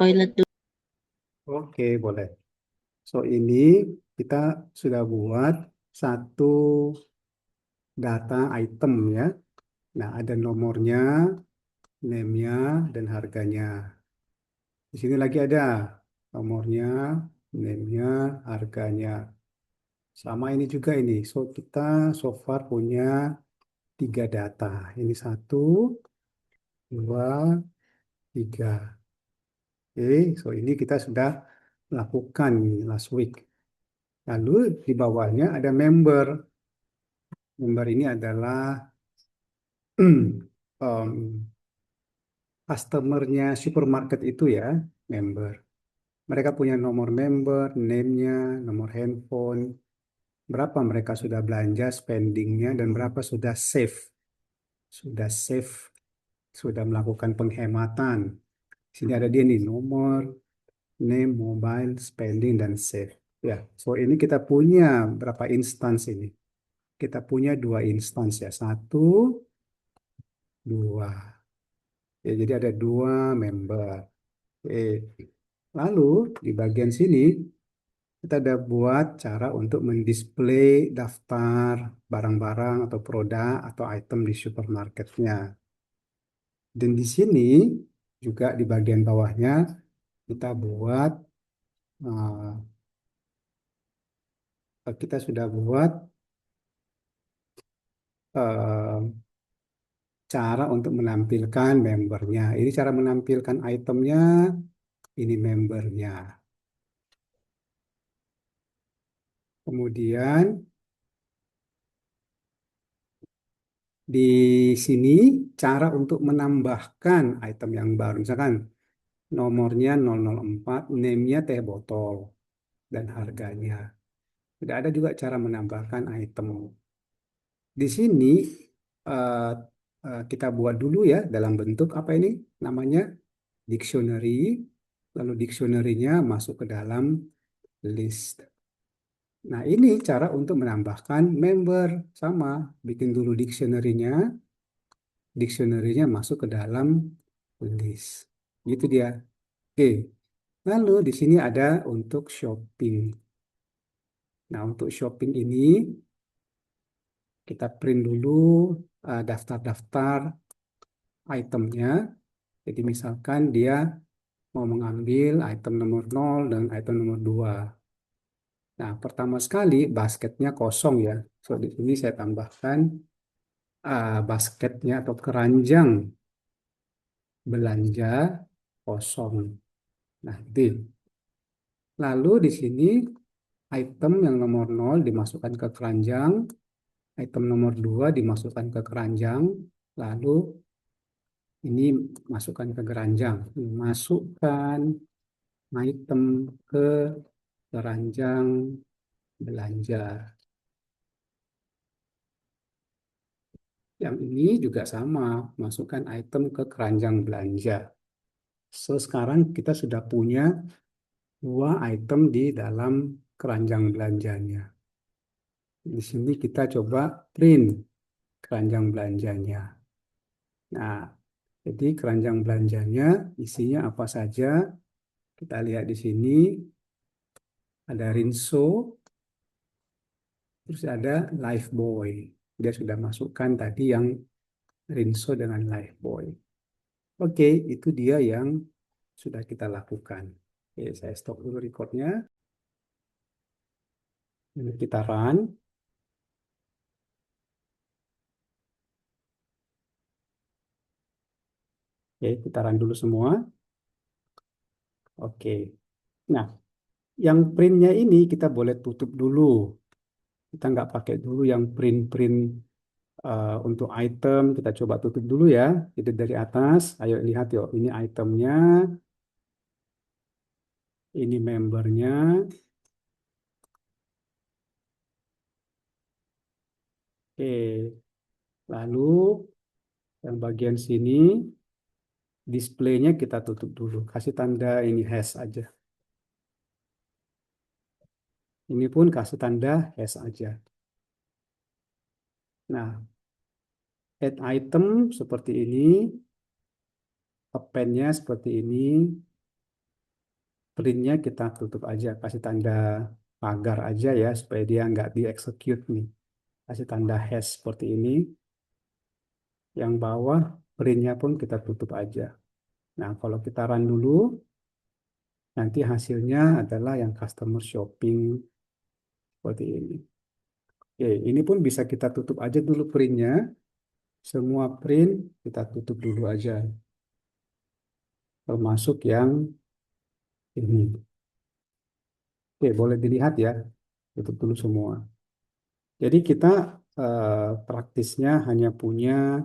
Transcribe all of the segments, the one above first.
toilet dulu. Oke, boleh. So, ini kita sudah buat satu data item ya. Nah, ada nomornya, name-nya, dan harganya. Di sini lagi ada nomornya, name-nya, harganya. Sama ini juga ini. So, kita so far punya tiga data. Ini satu, dua, tiga. Oke, so ini kita sudah lakukan last week. Lalu di bawahnya ada member. Member ini adalah customernya supermarket itu ya, member. Mereka punya nomor member, name-nya, nomor handphone, berapa mereka sudah belanja, spendingnya, dan berapa sudah save, sudah melakukan penghematan. Di sini ada dia nih, nomor, name, mobile, spending, dan save. Ya, so ini kita punya berapa instance ini? Kita punya dua instance ya, satu, dua. Ya, jadi ada dua member. Oke. Lalu di bagian sini kita ada buat cara untuk mendisplay daftar barang-barang atau produk atau item di supermarketnya. Dan di sini juga di bagian bawahnya kita buat kita sudah buat eh, cara untuk menampilkan membernya. Ini cara menampilkan itemnya, ini membernya. Kemudian di sini cara untuk menambahkan item yang baru. Misalkan nomornya 004, name-nya teh botol, dan harganya. Tidak ada juga cara menambahkan item. Di sini eh, kita buat dulu ya dalam bentuk apa ini namanya dictionary. Lalu dictionary-nya masuk ke dalam list. Nah, ini cara untuk menambahkan member. Sama, bikin dulu dictionary-nya. Dictionary-nya masuk ke dalam list. Gitu dia. Oke. Lalu di sini ada untuk shopping. Nah, untuk shopping ini kita print dulu daftar-daftar itemnya. Jadi misalkan dia mau mengambil item nomor 0 dan item nomor 2. Nah, pertama sekali basketnya kosong ya. So, di sini saya tambahkan basketnya atau keranjang belanja kosong. Nah, itu. Lalu di sini item yang nomor 0 dimasukkan ke keranjang, item nomor 2 dimasukkan ke keranjang, lalu ini masukkan ke keranjang. Masukkan item ke keranjang belanja. Yang ini juga sama, masukkan item ke keranjang belanja. So, sekarang kita sudah punya dua item di dalam keranjang belanjanya. Di sini kita coba print keranjang belanjanya. Nah, jadi keranjang belanjanya isinya apa saja? Kita lihat di sini ada Rinso, terus ada Lifebuoy. Dia sudah masukkan tadi yang Rinso dengan Lifebuoy. Oke, itu dia yang sudah kita lakukan. Oke, saya stop dulu recordnya. Ini kita run. Oke, kita run dulu semua. Oke. Nah, yang printnya ini kita boleh tutup dulu. Kita nggak pakai dulu yang print-print untuk item. Kita coba tutup dulu ya. Jadi dari atas, ayo lihat yuk. Ini itemnya, ini membernya. Oke. Lalu yang bagian sini, displaynya kita tutup dulu. Kasih tanda ini hash aja. Ini pun kasih tanda hash aja. Nah, add item seperti ini, append-nya seperti ini, printnya kita tutup aja, kasih tanda pagar aja ya, supaya dia nggak di-execute nih. Kasih tanda hash seperti ini. Yang bawah printnya pun kita tutup aja. Nah, kalau kita run dulu, nanti hasilnya adalah yang customer shopping seperti ini. Oke, ini pun bisa kita tutup aja dulu printnya. Semua print kita tutup dulu aja, termasuk yang ini. Oke, boleh dilihat ya, tutup dulu semua. Jadi kita praktisnya hanya punya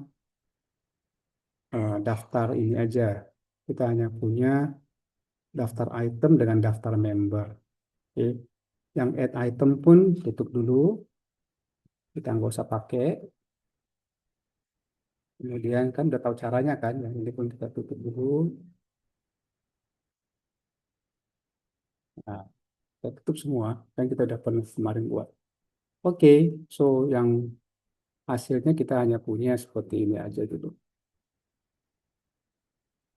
daftar ini aja. Kita hanya punya daftar item dengan daftar member. Oke. Yang add item pun tutup dulu, kita nggak usah pakai. Kemudian kan udah tahu caranya kan, yang ini pun kita tutup dulu. Nah, kita tutup semua, kan kita udah pernah kemarin buat. Oke, so yang hasilnya kita hanya punya seperti ini aja dulu.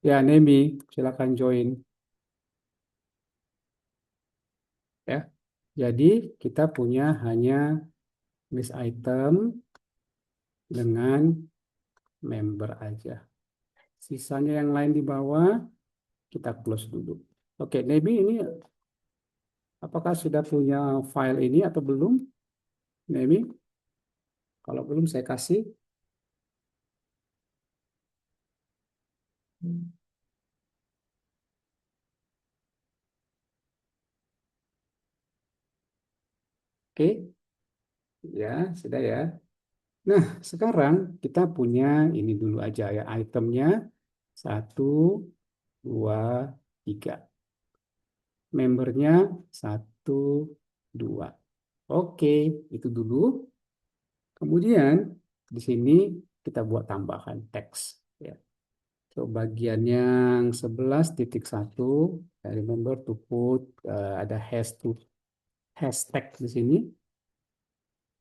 Ya, Nemi, silakan join ya. Jadi kita punya hanya list item dengan member aja. Sisanya yang lain di bawah kita close dulu. Oke, Nemi ini apakah sudah punya file ini atau belum? Nemi, kalau belum saya kasih. Oke, ya sudah ya. Nah, sekarang kita punya ini dulu aja ya, itemnya satu, dua, tiga. Membernya satu, dua. Oke, itu dulu. Kemudian di sini kita buat tambahan teks. Ya. So, bagian yang 11.1, remember to put ada hashtag di sini.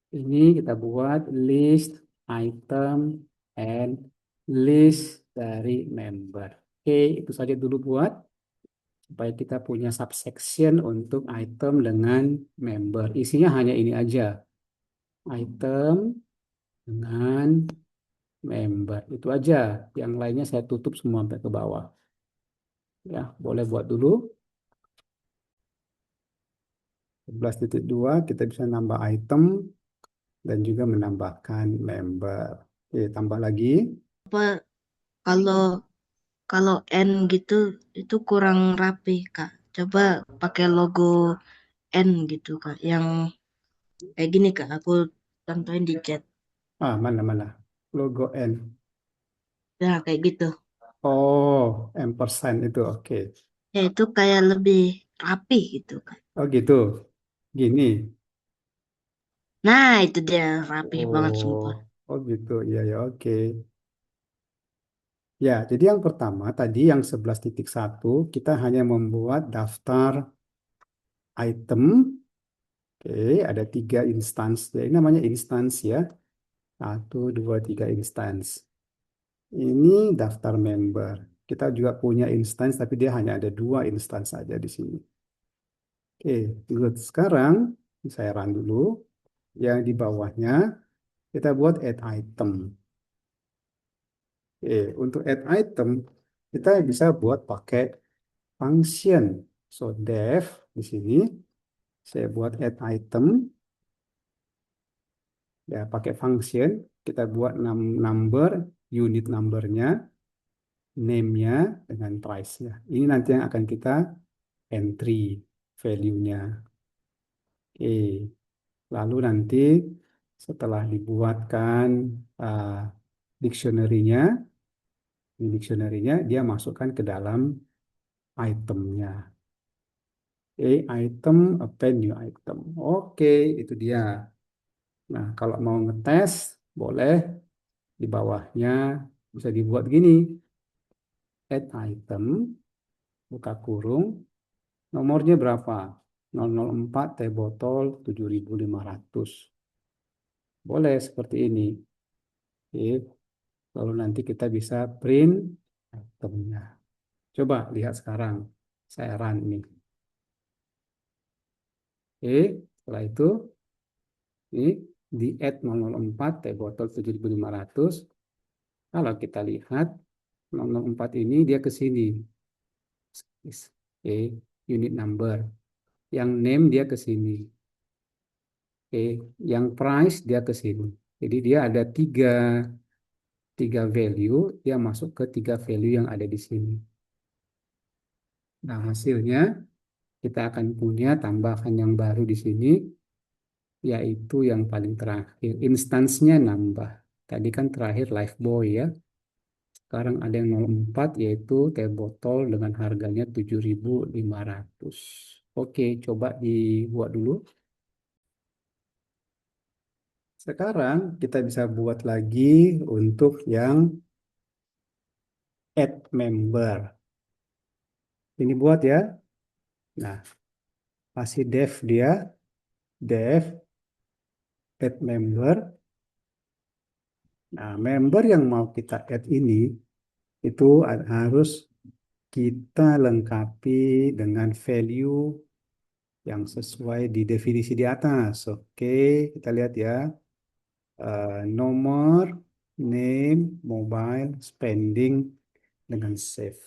Ini kita buat list item and list dari member. Oke, itu saja dulu buat supaya kita punya subsection untuk item dengan member. Isinya hanya ini aja. Item dengan member. Itu aja. Yang lainnya saya tutup semua sampai ke bawah. Ya, boleh buat dulu. 11.2 kita bisa nambah item dan juga menambahkan member. Oke, tambah lagi. Apa kalau kalau N gitu itu kurang rapi, Kak. Coba pakai logo N gitu, Kak. Yang kayak gini, Kak. Aku contohin di chat. Mana-mana. Logo N. Nah, kayak gitu. Oh, ampersand itu. Oke. Ya, itu kayak lebih rapi gitu, Kak. Oh, gitu. Gini. Nah, itu dia rapi banget Oh, sumpah. oh gitu. Iya, ya, oke. Ya, jadi yang pertama tadi yang 11.1 kita hanya membuat daftar item. Oke, ada tiga instance. Ya, ini namanya instance ya. Satu, dua, tiga instance. Ini daftar member. Kita juga punya instance, tapi dia hanya ada dua instance saja di sini. Oke, good. Sekarang saya run dulu. Yang di bawahnya kita buat add item. Oke, untuk add item kita bisa buat pakai function. So def di sini saya buat add item ya pakai function. Kita buat number, unit numbernya, name-nya dengan price-nya. Ini nanti yang akan kita entry value-nya. Oke, lalu nanti setelah dibuatkan uh, dictionary-nya, di dictionary-nya dia masukkan ke dalam itemnya. Item, append new item. Oke, itu dia. Nah, kalau mau ngetes, boleh di bawahnya bisa dibuat gini. Add item, buka kurung, nomornya berapa? 004 teh botol 7.500. Boleh seperti ini. Oke, lalu nanti kita bisa print itemnya. Coba lihat sekarang. Saya run ini. Oke, setelah itu ini di add 004 teh botol 7.500. Kalau kita lihat 004 ini dia ke sini. Oke, unit number. Yang name dia ke sini. Oke, yang price dia ke sini. Jadi dia ada tiga value, dia masuk ke tiga value yang ada di sini. Nah, hasilnya kita akan punya tambahan yang baru di sini, yaitu yang paling terakhir. Instansnya nambah. Tadi kan terakhir Lifebuoy ya. Sekarang ada yang 04, yaitu teh botol dengan harganya 7.500. Oke, coba dibuat dulu. Sekarang kita bisa buat lagi untuk yang add member. Ini buat ya. Nah, kasih dev dia, dev add member. Nah, member yang mau kita add ini itu harus kita lengkapi dengan value yang sesuai di definisi di atas. Oke, kita lihat ya. Nomor, name, mobile, spending dengan save.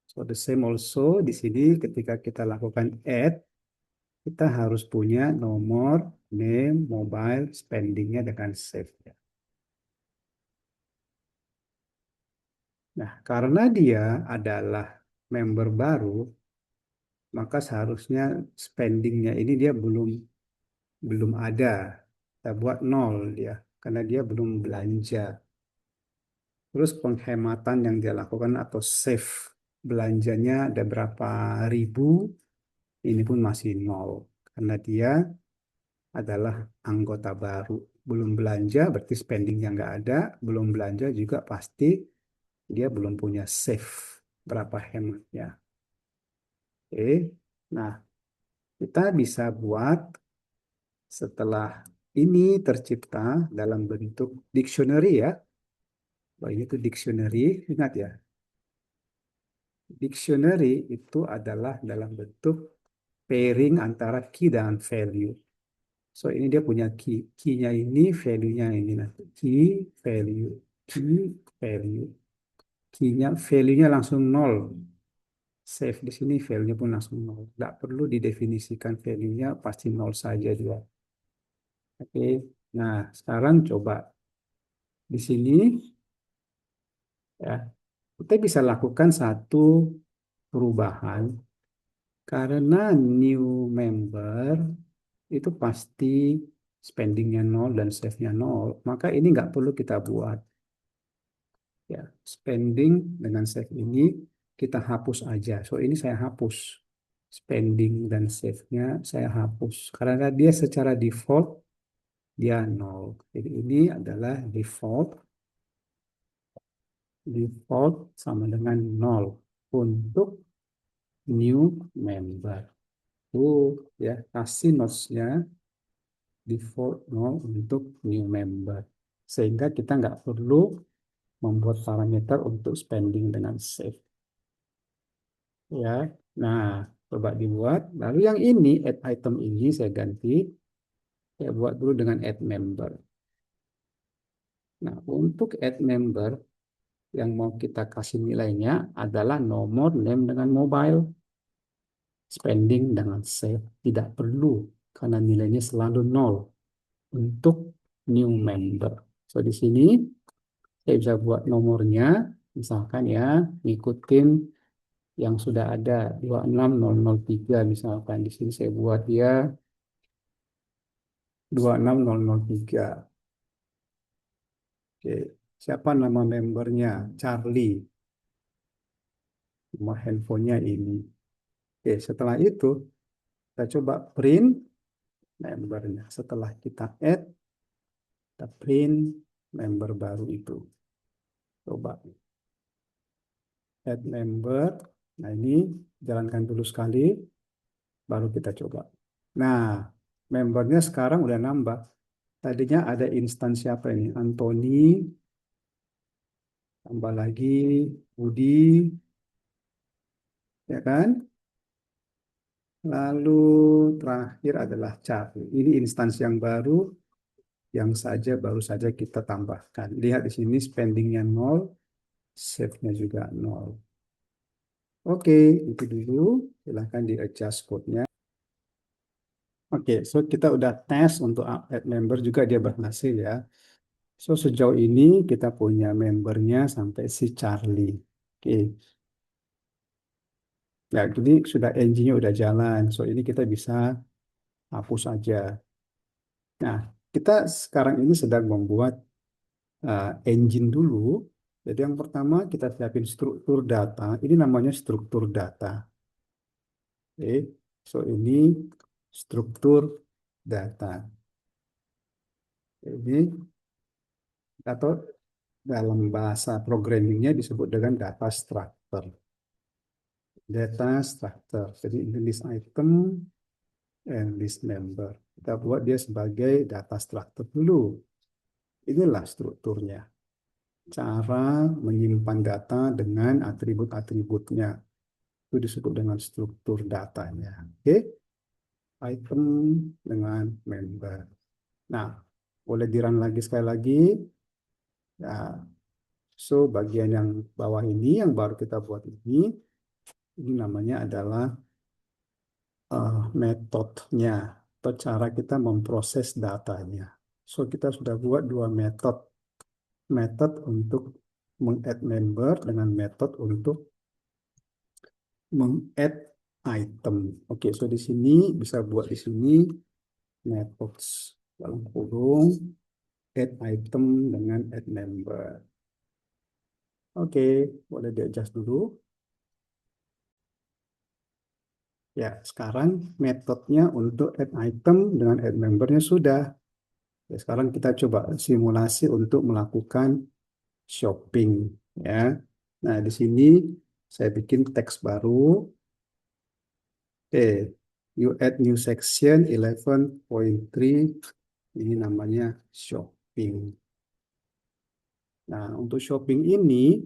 So the same also di sini ketika kita lakukan add, kita harus punya nomor, name, mobile, spendingnya dengan save. Nah, karena dia adalah member baru, maka seharusnya spendingnya ini dia belum ada. Kita buat nol dia, karena dia belum belanja. Terus penghematan yang dia lakukan atau save belanjanya ada berapa ribu, ini pun masih nol. Karena dia adalah anggota baru. Belum belanja berarti spendingnya nggak ada, belum belanja juga pasti dia belum punya save berapa hematnya. Oke, nah kita bisa buat setelah ini tercipta dalam bentuk dictionary ya. Bahwa ini tuh dictionary, ingat ya. Dictionary itu adalah dalam bentuk pairing antara key dan value. So ini dia punya key. Key-nya ini, value-nya ini nanti. Key, value, key, value. Key-nya, value-nya langsung nol. Save di sini value-nya pun langsung nol. Tidak perlu didefinisikan value-nya, pasti nol saja dia. Oke, nah sekarang coba di sini ya kita bisa lakukan satu perubahan karena new member itu pasti spendingnya nol dan save-nya nol, maka ini nggak perlu kita buat ya spending dengan save ini kita hapus aja. So ini saya hapus spending dan save-nya saya hapus karena dia secara default dia nol. Jadi ini adalah default sama dengan nol untuk new member. Ya, kasih notes-nya default nol untuk new member. Sehingga kita nggak perlu membuat parameter untuk spending dengan save. Ya, nah coba dibuat. Lalu yang ini add item ini saya ganti. Saya buat dulu dengan add member. Nah, untuk add member yang mau kita kasih nilainya adalah nomor, name dengan mobile, spending dengan save. Tidak perlu karena nilainya selalu nol untuk new member. So di sini saya bisa buat nomornya, misalkan ya, ngikutin yang sudah ada 26003 misalkan. Di sini saya buat dia 26003. Oke, siapa nama membernya? Charlie. Nomor handphonenya ini. Oke, setelah itu kita coba print membernya. Setelah kita add, kita print member baru itu. Coba add member. Nah ini jalankan dulu sekali, baru kita coba. Nah, membernya sekarang udah nambah. Tadinya ada instansi apa ini? Anthony, tambah lagi Budi, ya kan? Lalu terakhir adalah cari. Ini instansi yang baru yang baru saja kita tambahkan. Lihat di sini spendingnya nol, save-nya juga nol. Oke, itu dulu. Silahkan di adjust code-nya. Oke, so kita udah tes untuk add member juga dia berhasil ya. So sejauh ini kita punya membernya sampai si Charlie. Oke, ya jadi sudah engine-nya udah jalan. So ini kita bisa hapus aja. Nah, kita sekarang ini sedang membuat engine dulu. Jadi yang pertama kita siapin struktur data. Ini namanya struktur data. Oke, so ini struktur data. Ini atau dalam bahasa programmingnya disebut dengan data structure. Data structure. Jadi ini list item and list member. Kita buat dia sebagai data structure dulu. Inilah strukturnya. Cara menyimpan data dengan atribut-atributnya. Itu disebut dengan struktur datanya. Oke, item dengan member. Nah, boleh dirun lagi sekali lagi. Ya, so bagian yang bawah ini yang baru kita buat ini namanya adalah metodenya atau cara kita memproses datanya. So kita sudah buat dua metode, metode untuk meng-add member dengan metode untuk meng-add item. Oke, so di sini bisa buat di sini methods dalam kurung add item dengan add member. Oke, boleh di-adjust dulu. Ya, sekarang metodenya untuk add item dengan add membernya sudah. Ya, sekarang kita coba simulasi untuk melakukan shopping. Ya, nah di sini saya bikin teks baru. Oke, you add new section 11.3. Ini namanya shopping. Nah, untuk shopping ini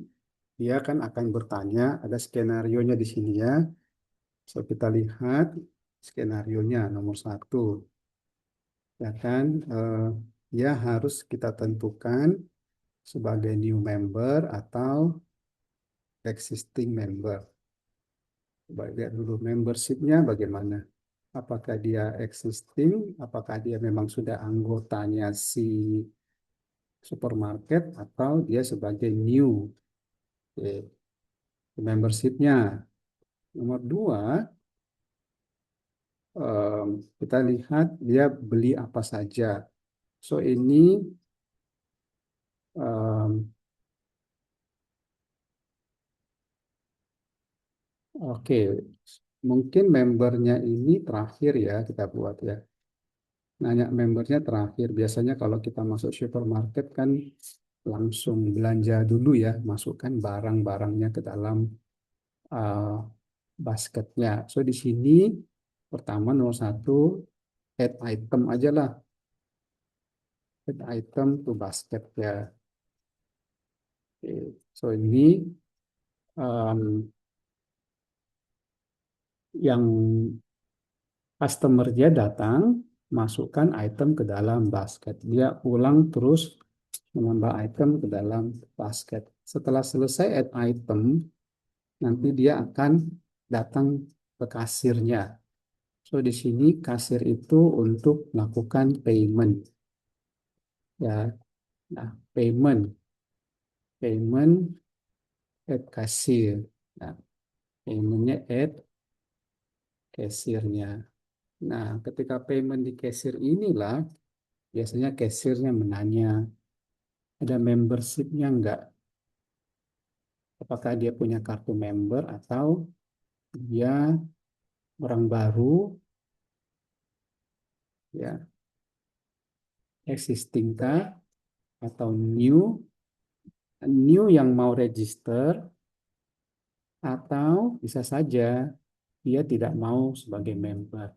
dia kan akan bertanya, ada skenario-nya di sini ya. So, kita lihat skenario-nya nomor satu. Ya kan, dia harus kita tentukan sebagai new member atau existing member. Coba lihat dulu membership-nya bagaimana. Apakah dia existing, apakah dia memang sudah anggotanya si supermarket atau dia sebagai new. Oke, membership-nya. Nomor dua, kita lihat dia beli apa saja. So ini oke, mungkin membernya ini terakhir ya kita buat ya. Nanya membernya terakhir. Biasanya kalau kita masuk supermarket kan langsung belanja dulu ya, masukkan barang-barangnya ke dalam uh, basketnya. So di sini pertama nomor satu add item aja lah, add item to basket ya. Oke. So ini um, yang customer dia datang, masukkan item ke dalam basket. Dia pulang terus menambah item ke dalam basket. Setelah selesai add item, nanti dia akan datang ke kasirnya. So di sini kasir itu untuk melakukan payment. Ya, nah, payment at kasir. Nah, paymentnya at kasirnya. Nah, ketika payment di kasir inilah biasanya kasirnya menanya, ada membershipnya enggak? Apakah dia punya kartu member atau dia orang baru, ya, existing kah atau new, new yang mau register atau bisa saja dia tidak mau sebagai member.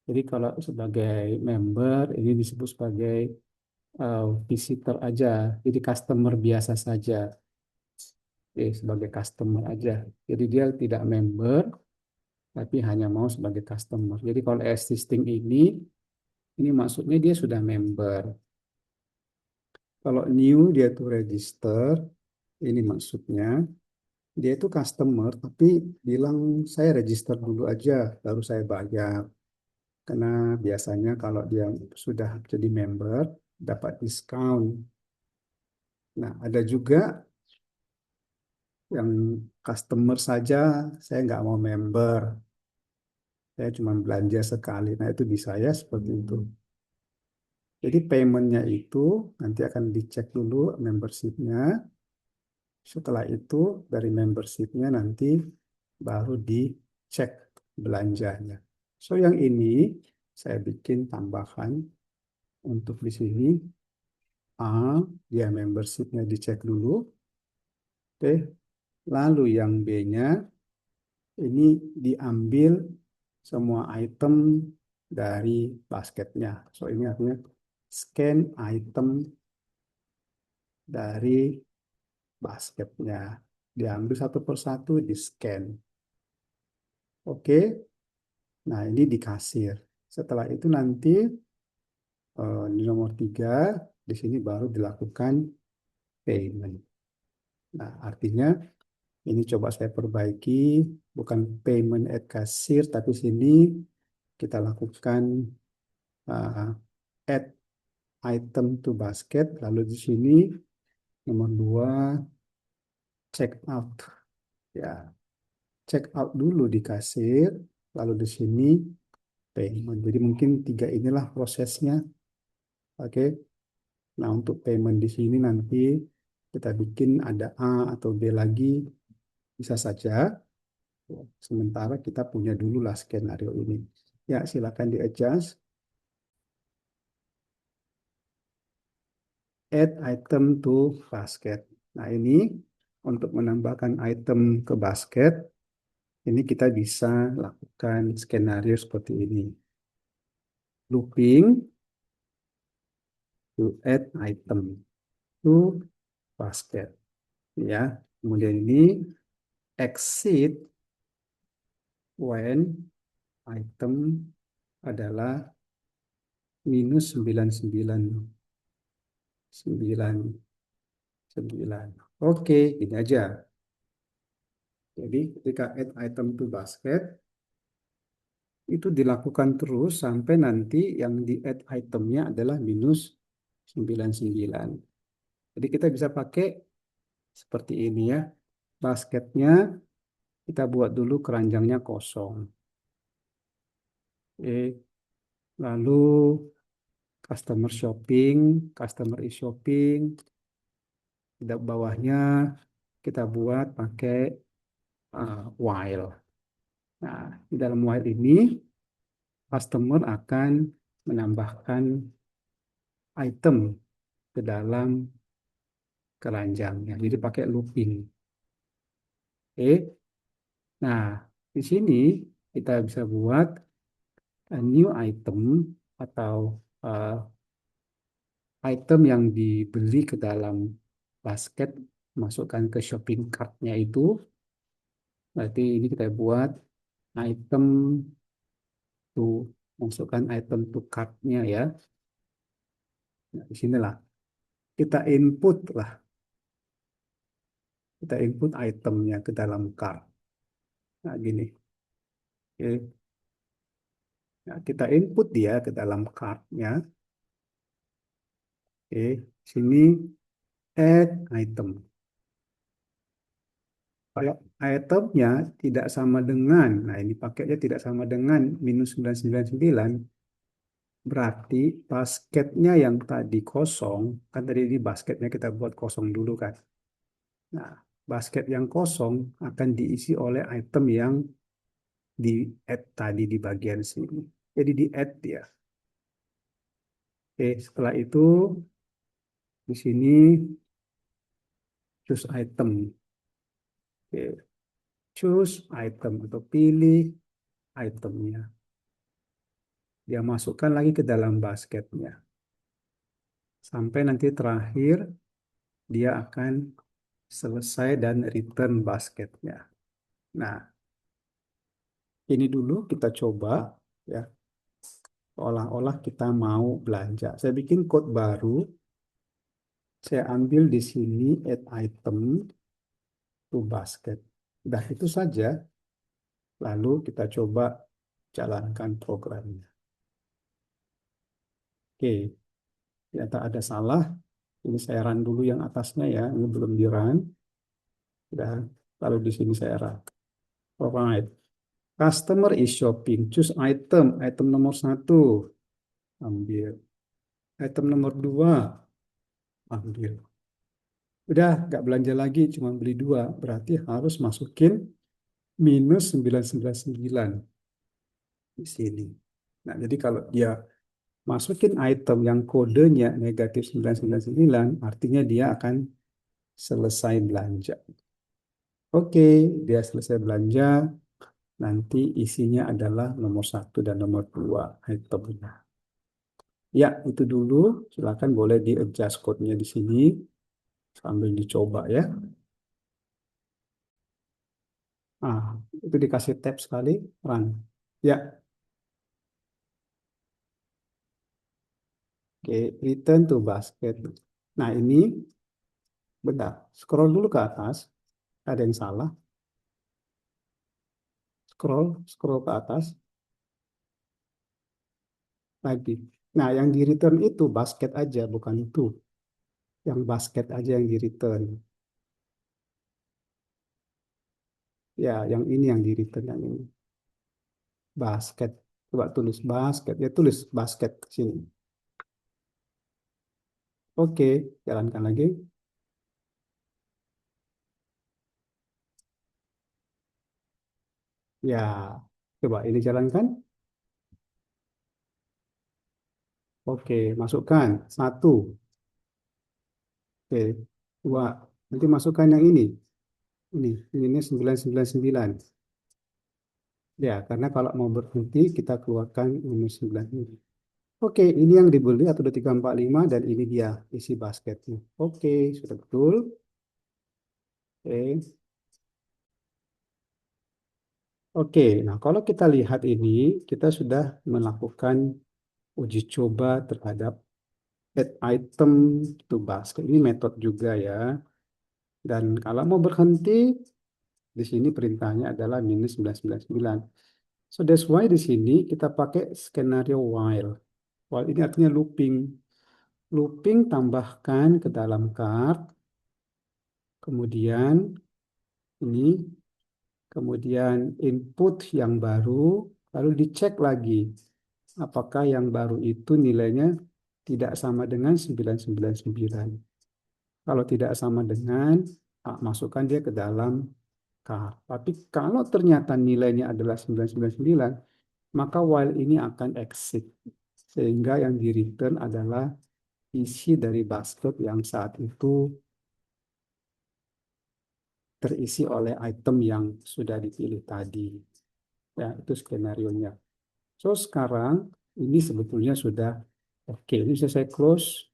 Jadi kalau sebagai member ini disebut sebagai visitor aja, jadi customer biasa saja. Sebagai customer aja. Jadi dia tidak member, tapi hanya mau sebagai customer. Jadi kalau existing ini maksudnya dia sudah member. Kalau new dia tuh register, ini maksudnya dia itu customer tapi bilang saya register dulu aja, baru saya bayar. Karena biasanya kalau dia sudah jadi member, dapat diskon. Nah, ada juga yang customer saja, saya nggak mau member, saya cuma belanja sekali. Nah, itu bisa ya seperti itu. Jadi paymentnya itu nanti akan dicek dulu membershipnya. Setelah itu dari membershipnya nanti baru dicek belanjanya. So yang ini saya bikin tambahan untuk di sini. A, dia membershipnya dicek dulu. Oke, lalu yang B-nya ini diambil semua item dari basketnya. So ini artinya scan item dari basketnya. Diambil satu persatu, di scan. Oke, nah ini di kasir. Setelah itu nanti di nomor 3, di sini baru dilakukan payment. Nah, artinya ini coba saya perbaiki, bukan payment at kasir, tapi sini kita lakukan uh, add item to basket, lalu di sini nomor 2 check out. Ya, check out dulu di kasir, lalu di sini payment. Jadi mungkin 3 inilah prosesnya. Oke. Nah, untuk payment di sini nanti kita bikin ada A atau B lagi, bisa saja. Sementara kita punya dulu lah skenario ini. Ya, silakan di-adjust. Add item to basket. Nah, ini untuk menambahkan item ke basket, ini kita bisa lakukan skenario seperti ini. Looping to add item to basket. Ya, kemudian ini exit when item adalah minus 99,99. Oke, ini aja. Jadi ketika add item to basket, itu dilakukan terus sampai nanti yang di add itemnya adalah minus 99. Jadi kita bisa pakai seperti ini ya. Basketnya kita buat dulu keranjangnya kosong. Oke. Lalu customer shopping, customer e-shopping, di bawahnya kita buat pakai while. Nah, di dalam while ini customer akan menambahkan item ke dalam keranjangnya. Jadi pakai looping. Oke. Nah, di sini kita bisa buat a new item atau uh, item yang dibeli ke dalam basket, masukkan ke shopping cart-nya itu. Berarti ini kita buat item to, masukkan item to cart-nya ya. Nah, di sinilah kita input lah, kita input itemnya ke dalam cart. Nah, gini. Oke. Nah, kita input dia ke dalam cart-nya. Oke, sini add item. Kalau itemnya tidak sama dengan, nah ini paketnya tidak sama dengan minus 999, berarti basketnya yang tadi kosong, kan tadi ini basketnya kita buat kosong dulu kan. Nah, basket yang kosong akan diisi oleh item yang di add tadi di bagian sini. Jadi di add dia. Oke, setelah itu di sini choose item. Oke, choose item atau pilih itemnya. Dia masukkan lagi ke dalam basketnya. Sampai nanti terakhir dia akan selesai dan return basketnya. Nah, Ini dulu kita coba ya, seolah-olah kita mau belanja. Saya bikin code baru, saya ambil di sini add item to basket. Udah itu saja, lalu kita coba jalankan programnya. Oke, ternyata ada salah. Ini saya run dulu yang atasnya ya, ini belum di run. Udah, lalu di sini saya run. Alright, customer is shopping. Choose item, item nomor satu, ambil. Item nomor dua, ambil. Udah, nggak belanja lagi, cuma beli dua. Berarti harus masukin minus 999 di sini. Nah, jadi kalau dia masukin item yang kodenya negatif 999, artinya dia akan selesai belanja. Oke, dia selesai belanja, nanti isinya adalah nomor satu dan nomor dua itemnya. Ya, itu dulu. Silakan boleh di-adjust code-nya di sini sambil dicoba ya. Ah, itu dikasih tab sekali, run. Ya, oke, return to basket. Nah, ini bentar, scroll dulu ke atas. Ada yang salah. Scroll ke atas lagi. Nah, yang di return itu basket aja, bukan itu. Yang basket aja yang di return. Ya, yang ini yang di return yang ini. Basket. Coba tulis basket. Ya, tulis basket ke sini. Oke, jalankan lagi. Ya, coba ini jalankan. Oke, masukkan. Satu. Oke, dua. Nanti masukkan yang ini. Ini 999. Ya, karena kalau mau berhenti, kita keluarkan minus 9 ini. Oke, ini yang dibeli atau 345 dan ini dia isi basketnya. Oke, sudah betul. Oke. Oke, nah kalau kita lihat ini, kita sudah melakukan uji coba terhadap add item to basket. Ini metode juga ya. Dan kalau mau berhenti, di sini perintahnya adalah minus 999. So that's why di sini kita pakai skenario while. While ini artinya looping. Looping tambahkan ke dalam cart, kemudian ini, kemudian input yang baru, lalu dicek lagi apakah yang baru itu nilainya tidak sama dengan 999. Kalau tidak sama dengan, masukkan dia ke dalam cart. Tapi kalau ternyata nilainya adalah 999, maka while ini akan exit. Sehingga yang di return adalah isi dari basket yang saat itu terisi oleh item yang sudah dipilih tadi. Ya, itu skenario-nya. So, sekarang ini sebetulnya sudah oke. Ini saya close.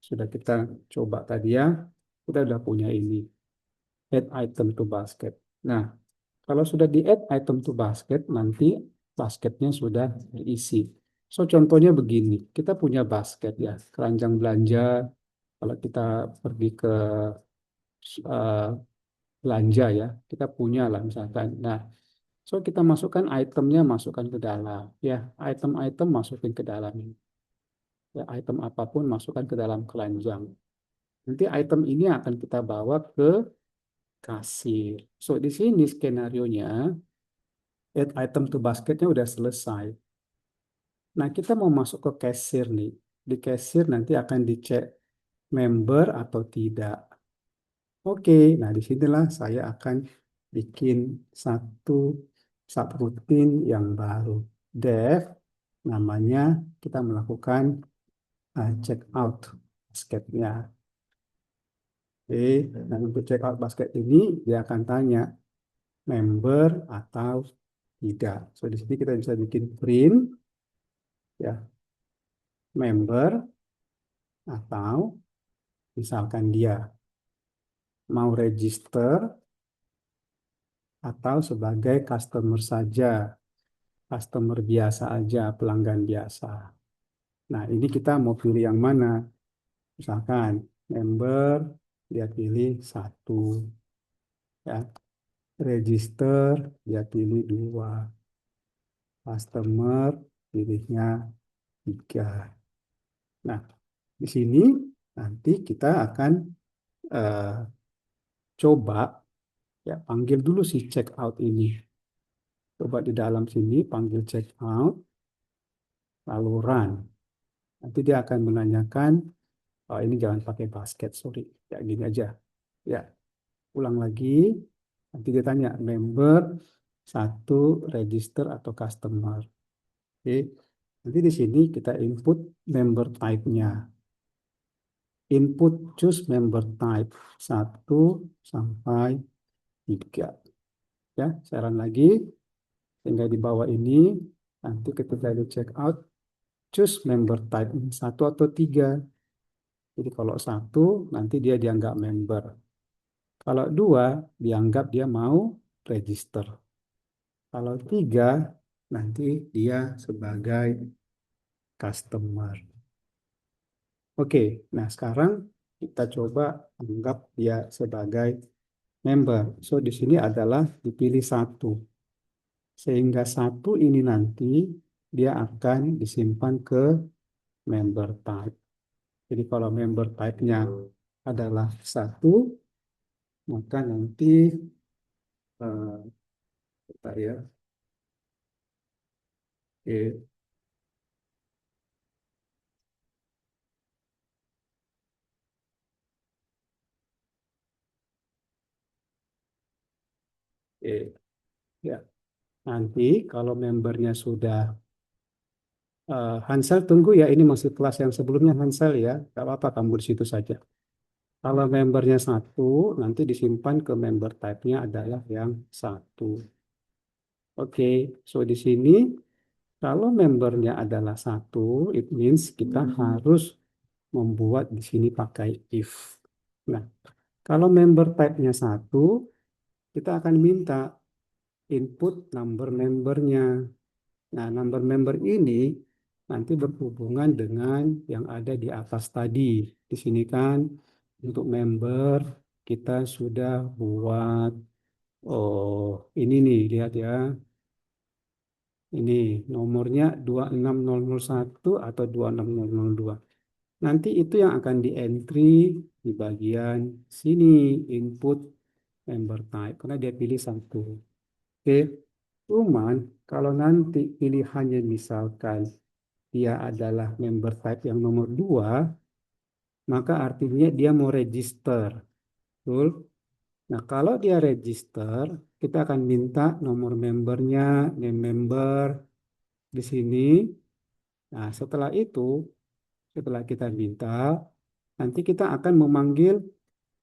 Sudah kita coba tadi ya. Kita sudah punya ini. Add item to basket. Nah, kalau sudah di add item to basket, nanti basketnya sudah terisi. So, contohnya begini. Kita punya basket ya. Keranjang belanja. Kalau kita pergi ke eh, belanja ya, kita punya lah misalkan. Nah, so kita masukkan itemnya, masukkan ke dalam. Ya, item-item masukin ke dalam ini. Ya, item apapun masukkan ke dalam keranjang. Nanti item ini akan kita bawa ke kasir. So di sini skenario-nya add item to basketnya udah selesai. Nah, kita mau masuk ke kasir nih. Di kasir nanti akan dicek member atau tidak. Oke, nah disinilah saya akan bikin satu subroutine yang baru. Dev, namanya kita melakukan check out basketnya. Oke, dan untuk check out basket ini dia akan tanya member atau tidak. So di sini kita bisa bikin print ya member atau misalkan dia mau register atau sebagai customer saja. customer biasa aja, pelanggan biasa. Nah, ini kita mau pilih yang mana? Misalkan member, dia pilih satu, ya. Register, dia pilih dua. Customer, pilihnya tiga. Nah, di sini nanti kita akan eh, coba ya panggil dulu si check out ini. Coba di dalam sini panggil check out, lalu run. Nanti dia akan menanyakan, oh ini jangan pakai basket, sorry. Ya gini aja. Ya, ulang lagi. Nanti dia tanya member, satu, register atau customer. Oke. Nanti di sini kita input member type-nya. Input choose member type satu sampai 3. Ya, saran lagi. Sehingga di bawah ini, nanti ketika di check out, choose member type satu atau 3. Jadi kalau satu, nanti dia dianggap member. Kalau dua, dianggap dia mau register. Kalau tiga, nanti dia sebagai customer. Oke, nah sekarang kita coba anggap dia sebagai member. So di sini adalah dipilih satu. Sehingga satu ini nanti dia akan disimpan ke member type. Jadi kalau member type-nya adalah satu, maka nanti bentar ya. Oke, oke. Ya, nanti kalau membernya sudah Hansel tunggu ya, ini masih kelas yang sebelumnya Hansel ya, nggak apa-apa kamu di situ saja. Kalau membernya satu, nanti disimpan ke member type-nya adalah yang satu. Oke, so di sini kalau membernya adalah satu, it means kita harus membuat di sini pakai if. Nah, kalau member type-nya satu, kita akan minta input number membernya. Nah, number member ini nanti berhubungan dengan yang ada di atas tadi. Di sini kan untuk member kita sudah buat, oh ini nih, lihat ya. Ini nomornya 26001 atau 26002. Nanti itu yang akan di-entry di bagian sini, input member type, karena dia pilih satu. Oke, cuman kalau nanti pilihannya misalkan dia adalah member type yang nomor 2, maka artinya dia mau register. Betul? Nah, kalau dia register, kita akan minta nomor membernya, name member di sini. Nah, setelah itu, setelah kita minta, nanti kita akan memanggil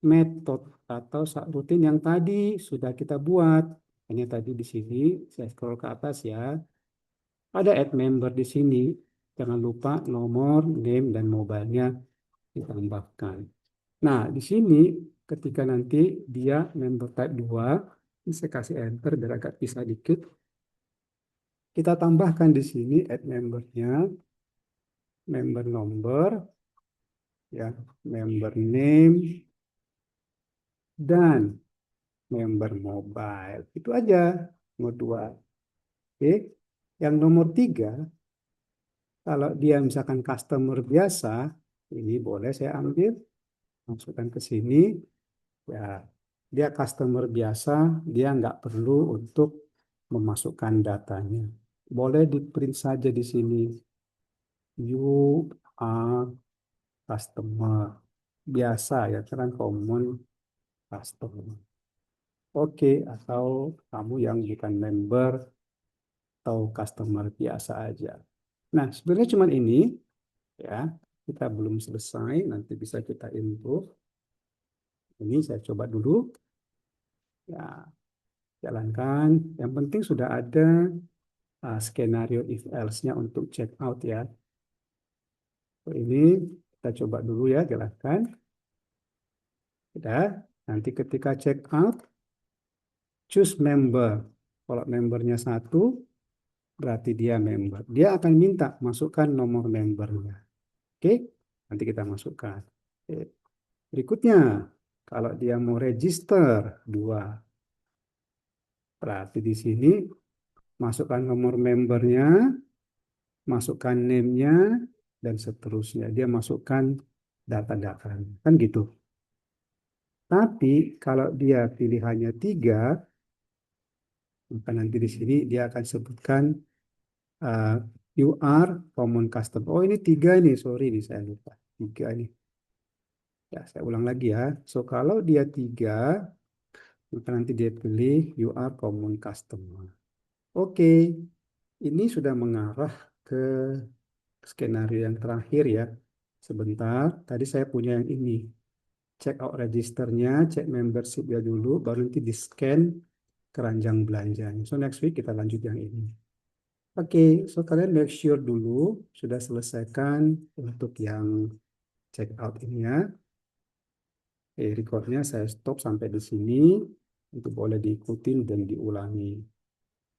metode atau subroutine yang tadi sudah kita buat. Hanya tadi di sini, saya scroll ke atas ya. Ada add member di sini. Jangan lupa nomor, name, dan mobile-nya ditambahkan. Nah, di sini ketika nanti dia member type 2, ini saya kasih enter biar agak pisah dikit. Kita tambahkan di sini add membernya, member number, ya, member name, dan member mobile. Itu aja, nomor 2. Oke. Yang nomor 3, kalau dia misalkan customer biasa, ini boleh saya ambil, masukkan ke sini. Ya, dia customer biasa, dia nggak perlu untuk memasukkan datanya. Boleh di print saja di sini. You are customer. Biasa ya, kan common customer. Oke, atau kamu yang bukan member atau customer biasa aja. Nah, sebenarnya cuma ini ya. Kita belum selesai, nanti bisa kita improve. Ini saya coba dulu. Ya, jalankan. Yang penting sudah ada skenario if else-nya untuk check out ya. Ini kita coba dulu ya, jalankan. Sudah. Nanti ketika check out, choose member. Kalau membernya satu, berarti dia member. Dia akan minta masukkan nomor membernya. Oke, nanti kita masukkan. Oke. Berikutnya, kalau dia mau register 2, berarti di sini masukkan nomor membernya, masukkan name-nya, dan seterusnya. Dia masukkan data-datanya. Kan gitu. Tapi kalau dia pilihannya 3, maka nanti di sini dia akan sebutkan uh, you are common customer. Oh ini 3 nih, sorry nih saya lupa. 3 nih. Ya, saya ulang lagi ya. So kalau dia 3, maka nanti dia pilih you are common customer. Oke, ini sudah mengarah ke skenario yang terakhir ya. Sebentar, tadi saya punya yang ini. Check out registernya, cek membershipnya dulu, baru nanti di scan keranjang belanjanya. So next week kita lanjut yang ini. Oke, so kalian make sure dulu sudah selesaikan untuk yang check out ini ya. Oke, recordnya saya stop sampai di sini. Itu boleh diikutin dan diulangi.